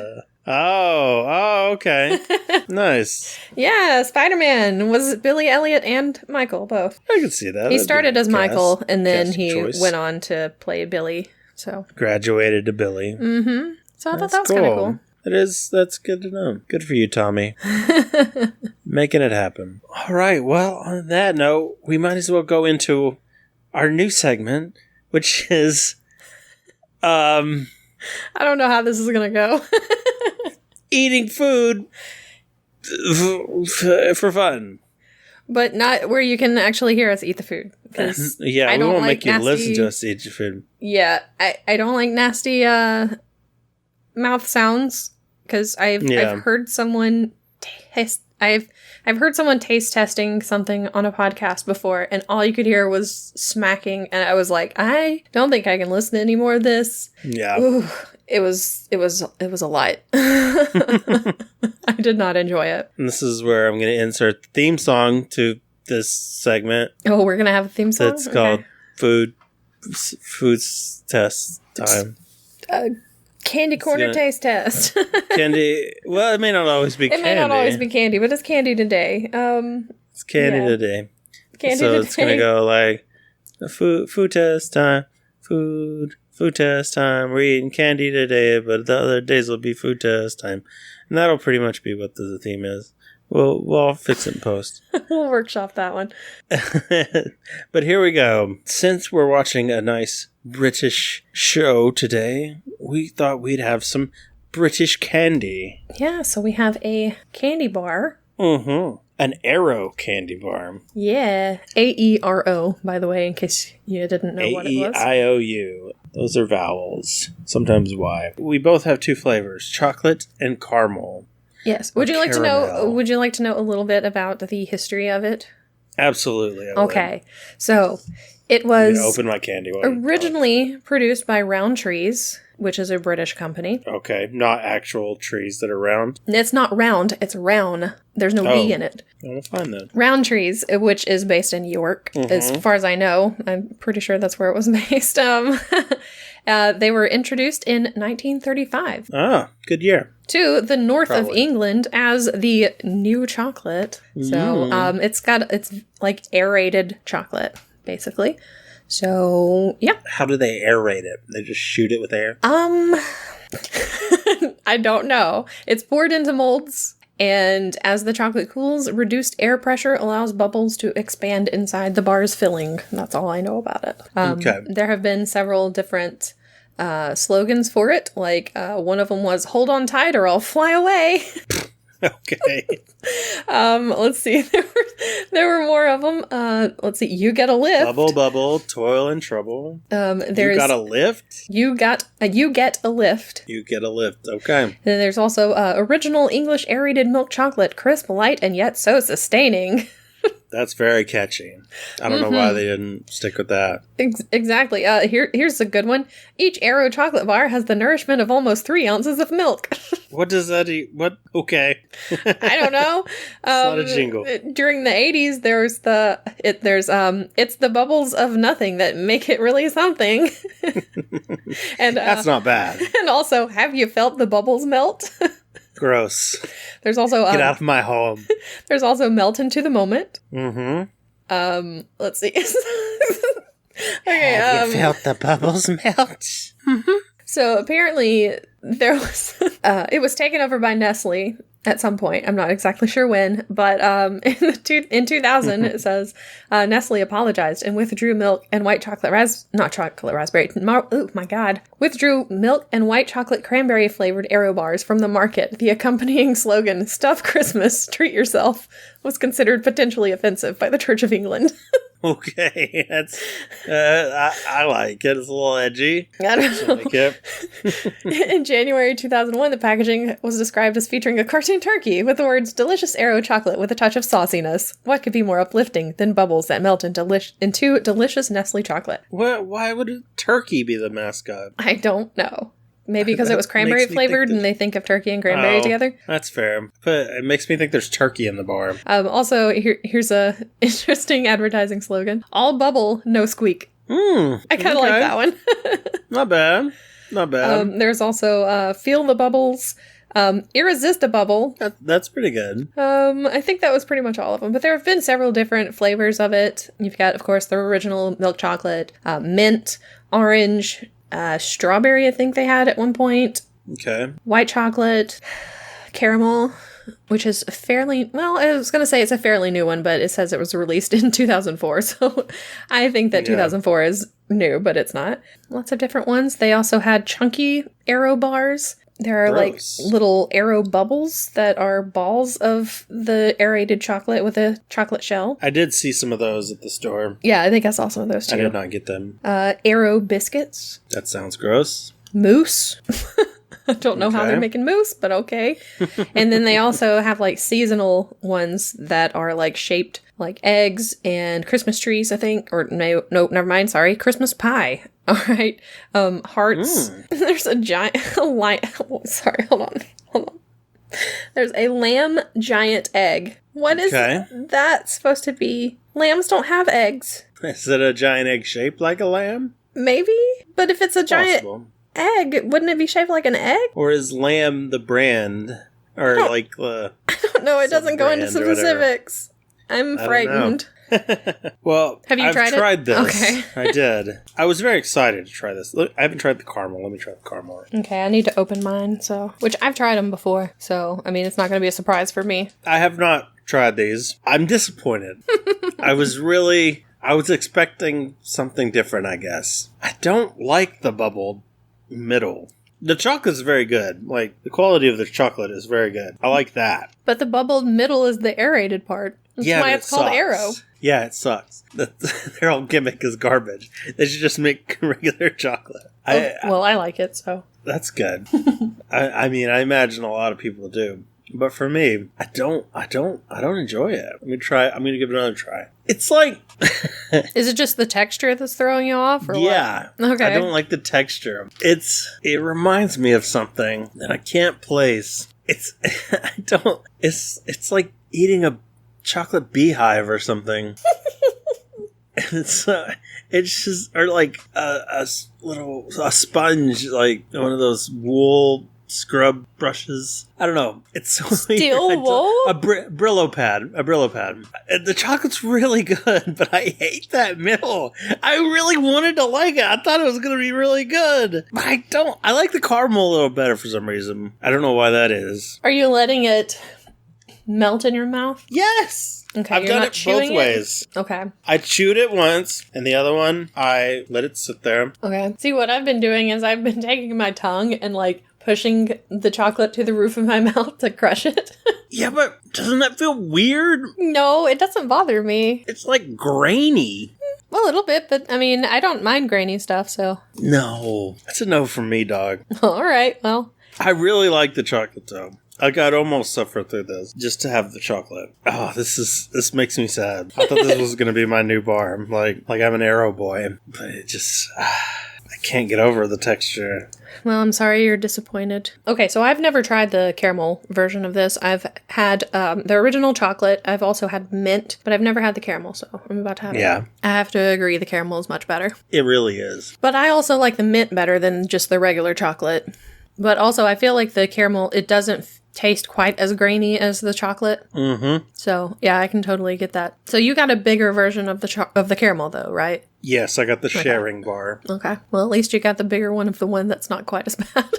Okay. Nice. Yeah, Spider-Man was Billy Elliot and Michael both. I can see that. He started as Michael and then he choice. went on to play Billy. So graduated to Billy. Mm-hmm. So I thought that was kind of cool. It is. That's good to know. Good for you, Tommy. Making it happen. All right. Well, on that note, we might as well go into our new segment, which is I don't know how this is going to go. eating food for fun. But not where you can actually hear us eat the food. Yeah, we won't make you listen to us eat your food. Yeah, I don't like nasty mouth sounds because I've heard someone I've heard someone taste testing something on a podcast before, and all you could hear was smacking, and I was like, I don't think I can listen to any more of this. Yeah. Ooh, it was a lot. I did not enjoy it. And this is where I'm going to insert the theme song to this segment. Oh, we're going to have a theme song? It's called Food Test Time. Candy corner taste test. Candy. Well, it may not always be candy. It may not always be candy, but it's candy today. It's candy today. Candy so today. It's going to go like food test time. Food test time. We're eating candy today, but the other days will be food test time. And that'll pretty much be what the theme is. We'll fix it in post. We'll workshop that one. But here we go. Since we're watching a nice British show today, we thought we'd have some British candy. Yeah, so we have a candy bar. Mm-hmm. An Aero candy bar. Yeah. AERO, by the way, in case you didn't know what it was. AEIOU. Those are vowels. Sometimes Y. We both have two flavors, chocolate and caramel. Yes. Would you like to know a little bit about the history of it? Absolutely. Okay. So, it was open my candy originally produced by Rowntrees, which is a British company. Okay, not actual trees that are round. It's not round, it's round. There's no E in it. Well, fine then. Rowntrees, which is based in York, as far as I know. I'm pretty sure that's where it was based. They were introduced in 1935. Ah, good year. To the north of England as the new chocolate. So it's like aerated chocolate, basically. So, yeah. How do they aerate it? They just shoot it with air? I don't know. It's poured into molds, and as the chocolate cools, reduced air pressure allows bubbles to expand inside the bar's filling. That's all I know about it. Okay. There have been several different slogans for it. Like, one of them was, "Hold on tight or I'll fly away." Okay. Let's see. There were more of them. Let's see. "You get a lift." Bubble, bubble, toil and trouble. There's, you got a lift? You get a lift. You get a lift. Okay. Then there's also original English aerated milk chocolate, crisp, light, and yet so sustaining. That's very catchy. I don't know why they didn't stick with that. Exactly. Here's a good one. Each Aero chocolate bar has the nourishment of almost 3 ounces of milk. What does that eat? What? Okay. I don't know. It's not a jingle. During the 80s, it's the bubbles of nothing that make it really something. And that's not bad. And also, have you felt the bubbles melt? Gross. There's also get out of my home. There's also melt into the moment. Mm-hmm. Let's see. Okay. Have you felt the bubbles melt? Mm-hmm. So apparently there was It was taken over by Nestle at some point. I'm not exactly sure when, but in 2000, it says Nestle apologized and withdrew milk and white chocolate withdrew milk and white chocolate cranberry flavored Aero bars from the market. The accompanying slogan, "Stuff Christmas, treat yourself," was considered potentially offensive by the Church of England. Okay, that's I like it. It's a little edgy. I don't know. Like it. In January 2001, the packaging was described as featuring a cartoon turkey with the words "delicious Aero chocolate with a touch of sauciness." What could be more uplifting than bubbles that melt into delicious Nestle chocolate? Why would a turkey be the mascot? I don't know. Maybe because it was cranberry flavored and they think of turkey and cranberry together. That's fair. But it makes me think there's turkey in the bar. Also, here's a interesting advertising slogan. All bubble, no squeak. I kind of like that one. Not bad. Not bad. There's also Feel the Bubbles, Irresistible. That's pretty good. I think that was pretty much all of them. But there have been several different flavors of it. You've got, of course, the original milk chocolate, mint, orange, strawberry, I think they had at one point. Okay. White chocolate, caramel, which is fairly, well, I was going to say it's a fairly new one, but it says it was released in 2004. So I think that 2004 is new, but it's not. Lots of different ones. They also had chunky Aero bars. There are Gross. like little Aero bubbles that are balls of the aerated chocolate with a chocolate shell. I did see some of those at the store. Yeah, I think I saw some of those too. I did not get them. Aero biscuits. That sounds gross. Mousse. I don't know how they're making mousse, but okay. And then they also have like seasonal ones that are like shaped like eggs and Christmas trees, I think. Or no, never mind. Sorry. Christmas pie. All right. Hearts. There's a giant sorry, hold on. There's a lamb giant egg. What is that supposed to be? Lambs don't have eggs. Is it a giant egg shaped like a lamb? Maybe. But if it's a giant egg, wouldn't it be shaped like an egg? Or is lamb the brand? Or like the... I don't know. It doesn't go into specifics. I'm frightened. Well, I've tried this. Okay. I did. I was very excited to try this. Look, I haven't tried the caramel. Let me try the caramel. Okay, I need to open mine, which I've tried them before, so, I mean, it's not going to be a surprise for me. I have not tried these. I'm disappointed. I was expecting something different, I guess. I don't like the bubbled middle. The chocolate's very good. Like, the quality of the chocolate is very good. I like that. But the bubbled middle is the aerated part. That's why it's called Aero. Yeah, it sucks. Their whole gimmick is garbage. They should just make regular chocolate. I like it, so. That's good. I mean, I imagine a lot of people do. But for me, I don't enjoy it. I'm gonna give it another try. It's like is it just the texture that's throwing you off, or yeah. What? Okay. I don't like the texture. It reminds me of something that I can't place. It's like eating a chocolate beehive or something. It's just, or like a sponge, like one of those wool scrub brushes. I don't know. It's so steel weird. wool? A Brillo pad. The chocolate's really good, but I hate that middle. I really wanted to like it. I thought it was going to be really good. But I don't. I like the caramel a little better for some reason. I don't know why that is. Are you letting it melt in your mouth? Yes. Okay, I've done it both ways. Okay. I chewed it once, and the other one, I let it sit there. Okay. See, what I've been doing is I've been taking my tongue and, like, pushing the chocolate to the roof of my mouth to crush it. Yeah, but doesn't that feel weird? No, it doesn't bother me. It's, like, grainy. A little bit, but, I mean, I don't mind grainy stuff, so. No. That's a no from me, dog. All right, well. I really like the chocolate, though. Like, I'd almost suffer through this just to have the chocolate. Oh, this makes me sad. I thought this was going to be my new bar. Like I'm an Aero boy. But it just, I can't get over the texture. Well, I'm sorry you're disappointed. Okay, so I've never tried the caramel version of this. I've had the original chocolate. I've also had mint, but I've never had the caramel, so I'm about to have it. Yeah. I have to agree the caramel is much better. It really is. But I also like the mint better than just the regular chocolate. But also, I feel like the caramel, it doesn't taste quite as grainy as the chocolate. Mm-hmm. So, yeah, I can totally get that. So you got a bigger version of the caramel, though, right? Yes, I got the sharing bar. Okay. Well, at least you got the bigger one of the one that's not quite as bad.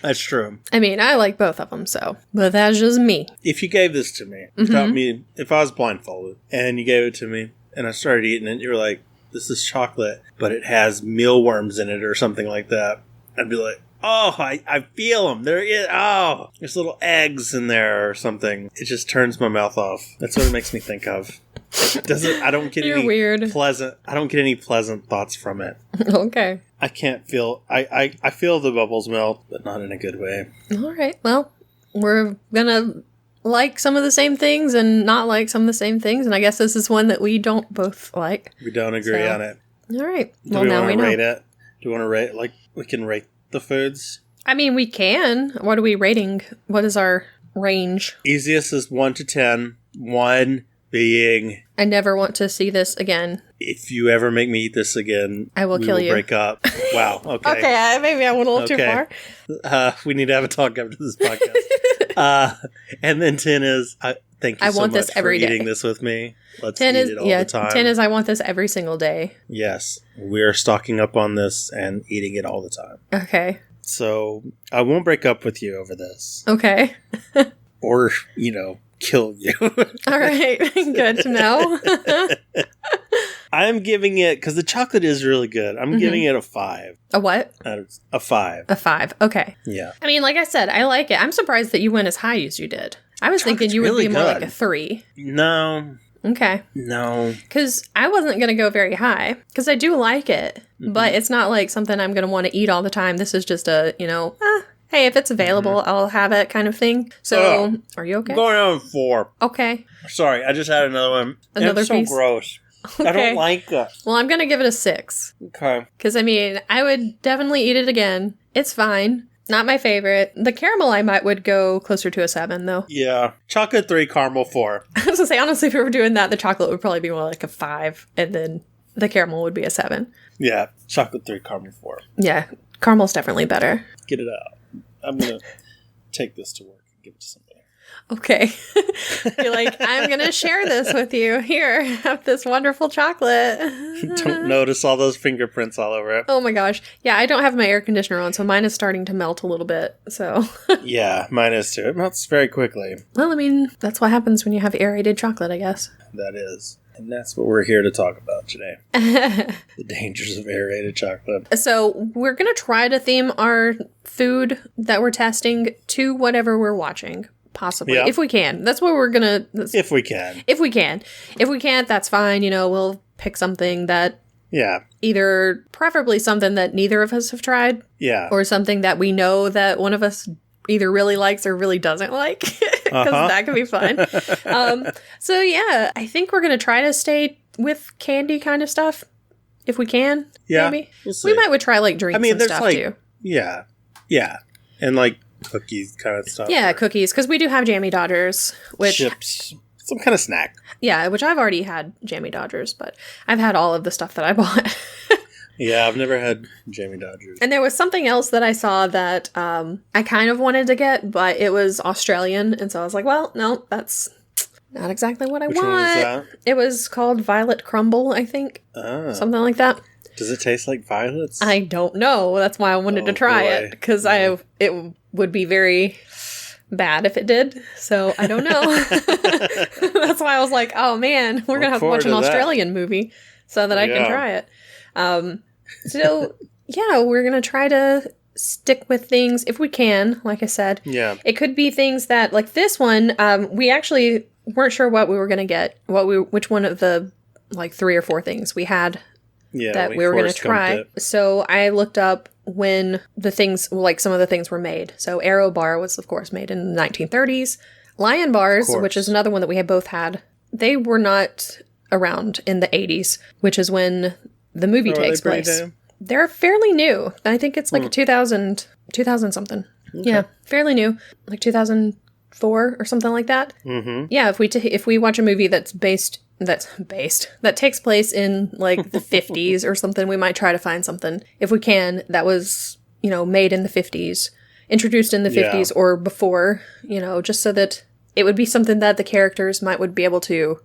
That's true. I mean, I like both of them, so. But that's just me. If you gave this to me, without me, if I was blindfolded, and you gave it to me, and I started eating it, you were like, this is chocolate, but it has mealworms in it or something like that, I'd be like, oh, I feel them. There's little eggs in there or something. It just turns my mouth off. That's what it makes me think of. I don't get any weird. pleasant. I don't get any pleasant thoughts from it. Okay. I can't feel. I feel the bubbles melt, but not in a good way. All right. Well, we're gonna like some of the same things and not like some of the same things, and I guess this is one that we don't both like. We don't agree on it. All right. Do we want to rate it? Do we want to rate? Like we can rate the foods? I mean, we can. What are we rating? What is our range? Easiest is 1 to 10. 1 being... I never want to see this again. If you ever make me eat this again, I will kill you. Break up. Wow. Okay. Okay, maybe I went a little too far. We need to have a talk after this podcast. And then 10 is... thank you so much for eating this with me. Let's eat it all the time. 10 is I want this every single day. Yes. We are stocking up on this and eating it all the time. Okay. So I won't break up with you over this. Okay. Or, kill you. All right. Good to know. I'm giving it, because the chocolate is really good, I'm giving it a 5. A what? A 5. A 5. Okay. Yeah. I mean, like I said, I like it. I'm surprised that you went as high as you did. I was thinking you would be more like a 3. No. Okay. No. Because I wasn't going to go very high. Because I do like it. But it's not like something I'm going to want to eat all the time. This is just a, hey, if it's available, I'll have it kind of thing. So, are you okay? I'm going on 4. Okay. Sorry, I just had another one. Another piece? So gross. Okay. I don't like it. Well, I'm going to give it a 6. Okay. Because, I mean, I would definitely eat it again. It's fine. Not my favorite. The caramel would go closer to a 7, though. Yeah. Chocolate 3, caramel 4. I was going to say, honestly, if we were doing that, the chocolate would probably be more like a 5, and then the caramel would be a 7. Yeah. Chocolate 3, caramel 4. Yeah. Caramel's definitely better. Get it out. I'm going to take this to work and give it to somebody. Okay. You're like, I'm going to share this with you. Here, have this wonderful chocolate. Don't notice all those fingerprints all over it. Oh my gosh. Yeah, I don't have my air conditioner on, so mine is starting to melt a little bit. So. Yeah, mine is too. It melts very quickly. Well, I mean, that's what happens when you have aerated chocolate, I guess. That is. And that's what we're here to talk about today. The dangers of aerated chocolate. So we're going to try to theme our food that we're testing to whatever we're watching. Possibly. Yeah. If we can. That's what we're going to... If we can. If we can. If we can't, that's fine. We'll pick something that... Yeah. Either preferably something that neither of us have tried. Yeah. Or something that we know that one of us either really likes or really doesn't like. Because that can be fun. So yeah, I think we're going to try to stay with candy kind of stuff. If we can. Yeah. Maybe. We might try like drinks and stuff too. Yeah. Yeah. And like cookies kind of stuff. Yeah, cookies. Because we do have Jammy Dodgers. Which, chips. Some kind of snack. Yeah, which I've already had Jammy Dodgers. But I've had all of the stuff that I bought. Yeah, I've never had Jammy Dodgers. And there was something else that I saw that I kind of wanted to get, but it was Australian. And so I was like, well, no, that's not exactly what I want. Which one was that? It was called Violet Crumble, I think. Oh. Something like that. Does it taste like violets? I don't know. That's why I wanted to try it. Because it would be very bad if it did. So I don't know. That's why I was like, oh man, we're going to have to watch an Australian movie so that I can try it. So, yeah, we're going to try to stick with things if we can, like I said. Yeah. It could be things that, like this one, we actually weren't sure what we were going to get, which one of the, 3 or 4 things we had that we were going to try. So I looked up when the things, some of the things were made. So Aero bar was, of course, made in the 1930s. Lion bars, which is another one that we had both had, they were not around in the 80s, which is when the movie takes place. They're fairly new. I think it's like 2000 something. Okay. Yeah, fairly new. Like 2004 or something like that. Mm-hmm. Yeah, if we watch a movie that takes place in like the 50s or something, we might try to find something, if we can, that was, made in the 50s, introduced in the 50s or before, just so that it would be something that the characters would be able to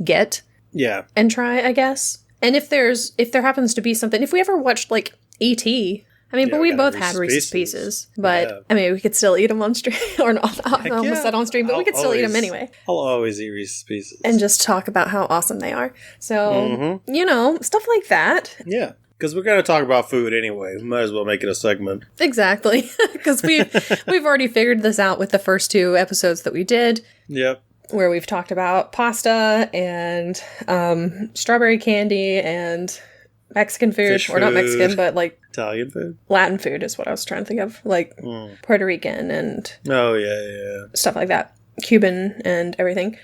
get. Yeah. And try, I guess. And if there happens to be something, if we ever watched like E.T., I mean, Yeah, but we we got both had Reese's Reese's Pieces. But, Yeah. I mean, we could still eat them on stream. Or not. I almost yeah. said on stream, but we I'll could still eat them always- anyway. I'll always eat Reese's Pieces. And just talk about how awesome they are. So, Mm-hmm. you know, stuff like that. Yeah. Because we're going to talk about food anyway. We might as well make it a segment. Exactly. Because we've already figured this out with the first 2 episodes that we did. Yep. Where we've talked about pasta and strawberry candy and Mexican food. Fish Or not Mexican, food. but like Italian food. Latin food is what I was trying to think of. Like Puerto Rican and Oh, yeah. stuff like that. Cuban and everything.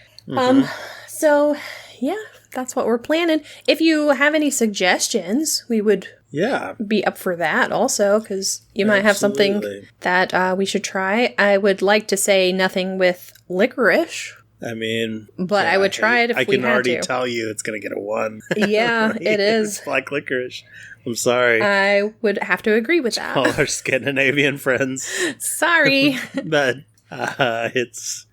So, yeah, that's what we're planning. If you have any suggestions, we would Yeah. be up for that also, because you might have something Absolutely. that we should try. I would like to say nothing with licorice. I mean... But I would try it if I we can had already to. tell you it's going to get a 1. Yeah, it is. It's like licorice. I'm sorry. I would have to agree with that. All our Scandinavian friends. Sorry. But it's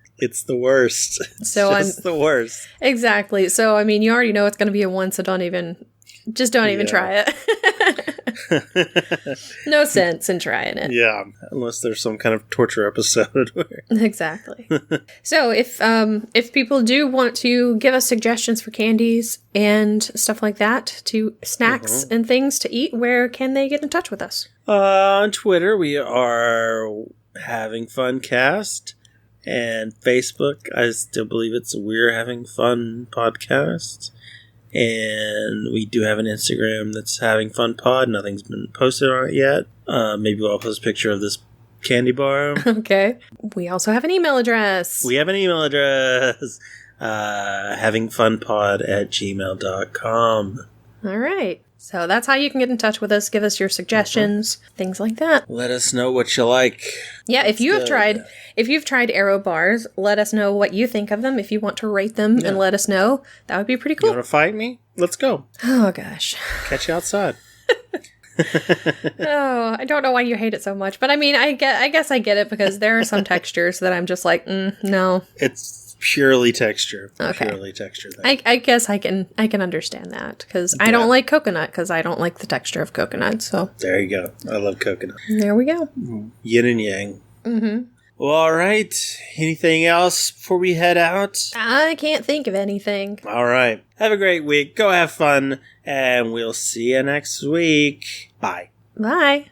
the worst. It's So just the worst. Exactly. So, I mean, you already know it's going to be a 1, so don't even try it. No sense in trying it. Yeah, unless there's some kind of torture episode where... Exactly. So if people do want to give us suggestions for candies and stuff like that, to snacks and things to eat, where can they get in touch with us? On Twitter, we are Having Fun Cast. And Facebook, I still believe it's We're Having Fun Podcast. And we do have an Instagram that's Having Fun Pod. Nothing's been posted on it yet. Maybe we'll post a picture of this candy bar. Okay. We also have an email address. We have an email address. havingfunpod@gmail.com. All right. So that's how you can get in touch with us. Give us your suggestions, things like that. Let us know what you like. Yeah, if you've good. tried Aero bars, let us know what you think of them. If you want to rate them and let us know, that would be pretty You cool. want to fight me? Let's go. Oh gosh. Catch you outside. Oh, I don't know why you hate it so much, but I mean, I guess I get it because there are some textures that I'm just like, no. It's purely texture. Okay. Purely texture thing. I guess I can understand that because I don't like coconut because I don't like the texture of coconut. So There you go. I love coconut. there we go. Yin and yang. Mm-hmm. Well, all right. Anything else before we head out? I can't think of anything. All right. Have a great week. Go have fun. And we'll see you next week. Bye. Bye.